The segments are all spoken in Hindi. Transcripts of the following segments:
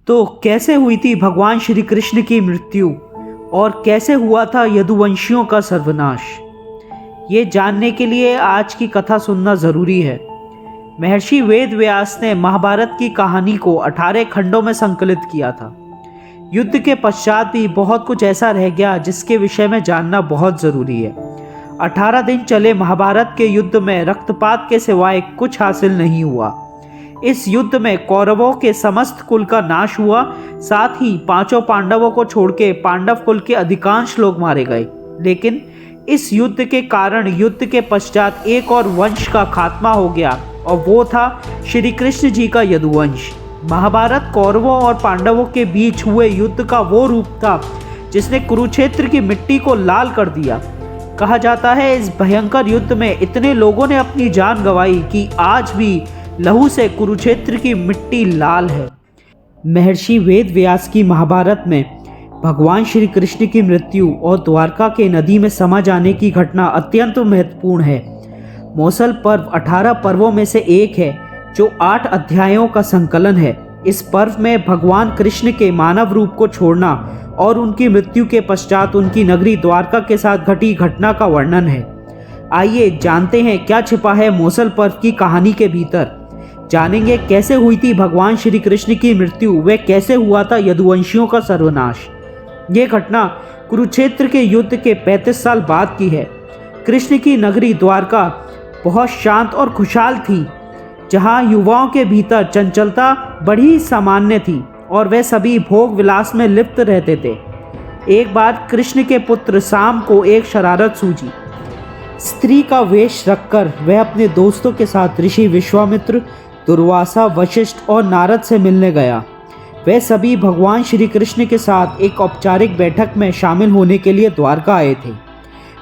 तो कैसे हुई थी भगवान श्री कृष्ण की मृत्यु और कैसे हुआ था यदुवंशियों का सर्वनाश? ये जानने के लिए आज की कथा सुनना ज़रूरी है। महर्षि वेद व्यास ने महाभारत की कहानी को 18 खंडों में संकलित किया था। युद्ध के पश्चात भी बहुत कुछ ऐसा रह गया जिसके विषय में जानना बहुत ज़रूरी है। 18 दिन चले महाभारत के युद्ध में रक्तपात के सिवाय कुछ हासिल नहीं हुआ। इस युद्ध में कौरवों के समस्त कुल का नाश हुआ, साथ ही पांचों पांडवों को छोड़ के पांडव कुल के अधिकांश लोग मारे गए। लेकिन इस युद्ध के कारण युद्ध के पश्चात एक और वंश का खात्मा हो गया और वो था श्री कृष्ण जी का यदुवंश। महाभारत कौरवों और पांडवों के बीच हुए युद्ध का वो रूप था जिसने कुरुक्षेत्र की मिट्टी को लाल कर दिया। कहा जाता है इस भयंकर युद्ध में इतने लोगों ने अपनी जान गंवाई कि आज भी लहू से कुरुक्षेत्र की मिट्टी लाल है। महर्षि वेद व्यास की महाभारत में भगवान श्री कृष्ण की मृत्यु और द्वारका के नदी में समा जाने की घटना अत्यंत महत्वपूर्ण है। मौसल पर्व 18 पर्वों में से एक है जो 8 अध्यायों का संकलन है। इस पर्व में भगवान कृष्ण के मानव रूप को छोड़ना और उनकी मृत्यु के पश्चात उनकी नगरी द्वारका के साथ घटी घटना का वर्णन है। आइए जानते हैं क्या छिपा है मौसल पर्व की कहानी के भीतर। जानेंगे कैसे हुई थी भगवान श्री कृष्ण की मृत्यु, व कैसे हुआ था यदुवंशियों का सर्वनाश। ये घटना कुरुक्षेत्र के युद्ध के 35 साल बाद की है। कृष्ण की नगरी द्वारका बहुत शांत और खुशहाल थी, जहाँ युवाओं के भीतर चंचलता बड़ी सामान्य थी और वे सभी भोग विलास में लिप्त रहते थे। एक बार कृष्ण के पुत्र साम को एक शरारत सूझी। स्त्री का वेश रखकर वह अपने दोस्तों के साथ ऋषि विश्वामित्र, दुर्वासा, वशिष्ठ और नारद से मिलने गया। वे सभी भगवान श्री कृष्ण के साथ एक औपचारिक बैठक में शामिल होने के लिए द्वारका आए थे।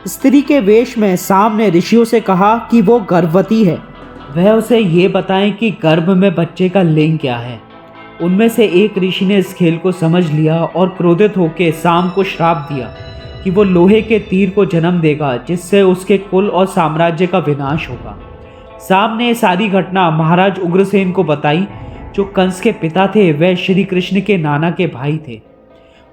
स्त्री के वेश में साम ने ऋषियों से कहा कि वो गर्भवती है। वह उसे ये बताएं कि गर्भ में बच्चे का लिंग क्या है। उनमें से एक ऋषि ने इस खेल को समझ लिया और क्रोधित होकर साम को श्राप दिया कि वो लोहे के तीर को जन्म देगा, जिससे उसके कुल और साम्राज्य का विनाश होगा। साम ने सारी घटना महाराज उग्रसेन को बताई, जो कंस के पिता थे। वह श्री कृष्ण के नाना के भाई थे।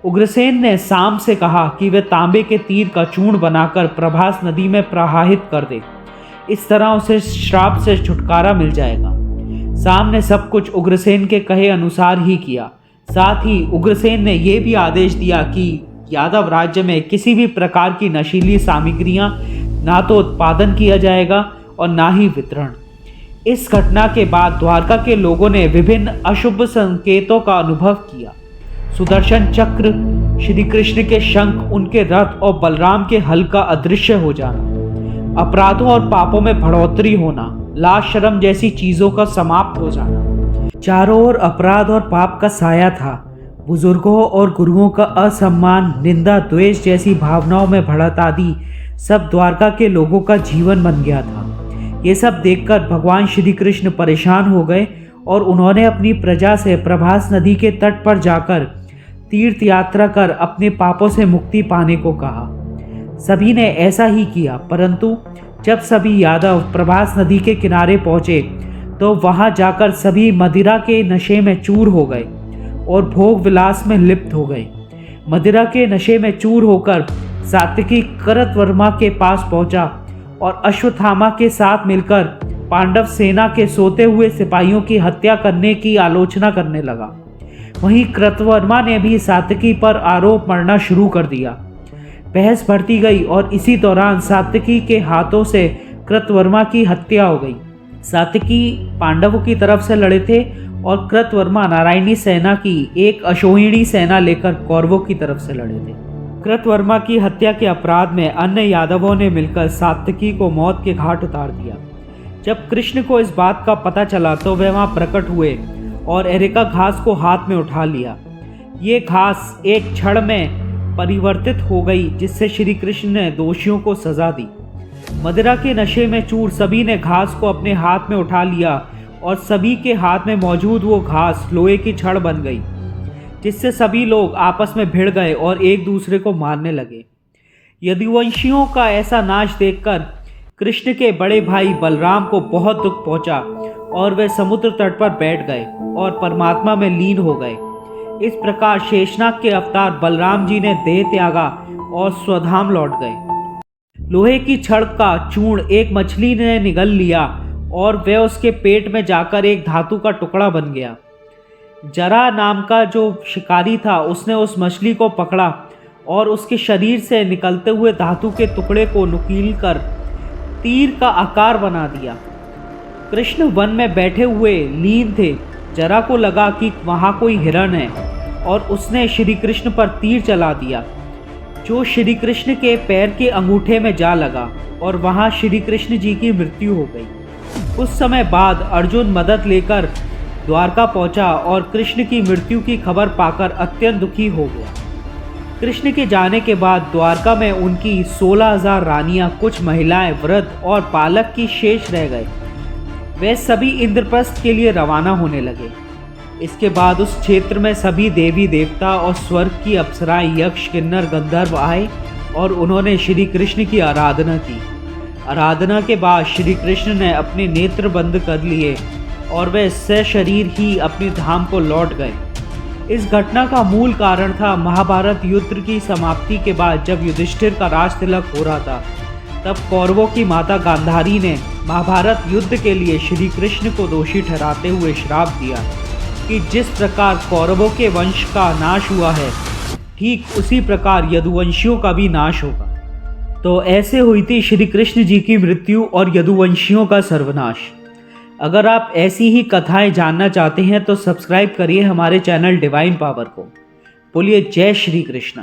उग्रसेन ने साम से कहा कि वह तांबे के तीर का चूर्ण बनाकर प्रभास नदी में प्रवाहित कर दे। इस तरह उसे श्राप से छुटकारा मिल जाएगा। साम ने सब कुछ उग्रसेन के कहे अनुसार ही किया। साथ ही उग्रसेन ने यह भी आदेश दिया कि यादव राज्य में किसी भी प्रकार की नशीली सामग्रियां ना तो उत्पादन किया जाएगा और ना ही वितरण। इस घटना के बाद द्वारका के लोगों ने विभिन्न अशुभ संकेतों का अनुभव किया। सुदर्शन चक्र, श्री कृष्ण के शंख, उनके रथ और बलराम के हल का अदृश्य हो जाना, अपराधों और पापों में बढ़ोतरी होना, लाज शर्म जैसी चीजों का समाप्त हो जाना। चारों ओर अपराध और पाप का साया था। बुजुर्गों और गुरुओं का असम्मान, निंदा, द्वेष जैसी भावनाओं में बढ़त आदि सब द्वारका के लोगों का जीवन बन गया था। ये सब देखकर भगवान श्री कृष्ण परेशान हो गए और उन्होंने अपनी प्रजा से प्रभास नदी के तट पर जाकर तीर्थ यात्रा कर अपने पापों से मुक्ति पाने को कहा। सभी ने ऐसा ही किया, परंतु जब सभी यादव प्रभास नदी के किनारे पहुंचे तो वहां जाकर सभी मदिरा के नशे में चूर हो गए और भोग विलास में लिप्त हो गए। मदिरा के नशे में चूर होकर सात्विकी कृतवर्मा के पास पहुंचा और अश्वत्थामा के साथ मिलकर पांडव सेना के सोते हुए सिपाहियों की हत्या करने की आलोचना करने लगा। वहीं कृतवर्मा ने भी सात्विकी पर आरोप मढ़ना शुरू कर दिया। बहस बढ़ती गई और इसी दौरान सात्विकी के हाथों से कृतवर्मा की हत्या हो गई। सात्विकी पांडवों की तरफ से लड़े थे और कृतवर्मा नारायणी सेना की एक अशोहिणी सेना लेकर कौरवों की तरफ से लड़े थे। कृतवर्मा की हत्या के अपराध में अन्य यादवों ने मिलकर सात्विकी को मौत के घाट उतार दिया। जब कृष्ण को इस बात का पता चला तो वे वहां प्रकट हुए और एरिका घास को हाथ में उठा लिया। ये घास एक क्षण में परिवर्तित हो गई, जिससे श्री कृष्ण ने दोषियों को सजा दी। मदिरा के नशे में चूर सभी ने घास को अपने हाथ में उठा लिया और सभी के हाथ में मौजूद वो घास लोहे की छड़ बन गई, जिससे सभी लोग आपस में भिड़ गए और एक दूसरे को मारने लगे। यदुवंशियों का ऐसा नाश देखकर कृष्ण के बड़े भाई बलराम को बहुत दुख पहुंचा और वे समुद्र तट पर बैठ गए और परमात्मा में लीन हो गए। इस प्रकार शेषनाग के अवतार बलराम जी ने देह त्यागा और स्वधाम लौट गए। लोहे की छड़ का चूर्ण एक मछली ने निगल लिया और वह उसके पेट में जाकर एक धातु का टुकड़ा बन गया। जरा नाम का जो शिकारी था उसने उस मछली को पकड़ा और उसके शरीर से निकलते हुए धातु के टुकड़े को नुकील कर तीर का आकार बना दिया। कृष्ण वन में बैठे हुए लीन थे। जरा को लगा कि वहाँ कोई हिरण है और उसने श्री कृष्ण पर तीर चला दिया, जो श्री कृष्ण के पैर के अंगूठे में जा लगा और वहाँ श्री कृष्ण जी की मृत्यु हो गई। कुछ समय बाद अर्जुन मदद लेकर द्वारका पहुंचा और कृष्ण की मृत्यु की खबर पाकर अत्यंत दुखी हो गया। कृष्ण के जाने के बाद द्वारका में उनकी 16,000 रानियां, कुछ महिलाएं, वृद्ध और बालक की शेष रह गए। वे सभी इंद्रप्रस्थ के लिए रवाना होने लगे। इसके बाद उस क्षेत्र में सभी देवी देवता और स्वर्ग की अप्सराएं, यक्ष, किन्नर, गंधर्व आए और उन्होंने श्री कृष्ण की आराधना की। आराधना के बाद श्री कृष्ण ने अपने नेत्र बंद कर लिए और वे सशरीर ही अपने धाम को लौट गए। इस घटना का मूल कारण था महाभारत युद्ध की समाप्ति के बाद जब युधिष्ठिर का राज तिलक हो रहा था, तब कौरवों की माता गांधारी ने महाभारत युद्ध के लिए श्री कृष्ण को दोषी ठहराते हुए श्राप दिया कि जिस प्रकार कौरवों के वंश का नाश हुआ है, ठीक उसी प्रकार यदुवंशियों का भी नाश होगा। तो ऐसे हुई थी श्री कृष्ण जी की मृत्यु और यदुवंशियों का सर्वनाश। अगर आप ऐसी ही कथाएं जानना चाहते हैं तो सब्सक्राइब करिए हमारे चैनल डिवाइन पावर को। बोलिए जय श्री कृष्ण।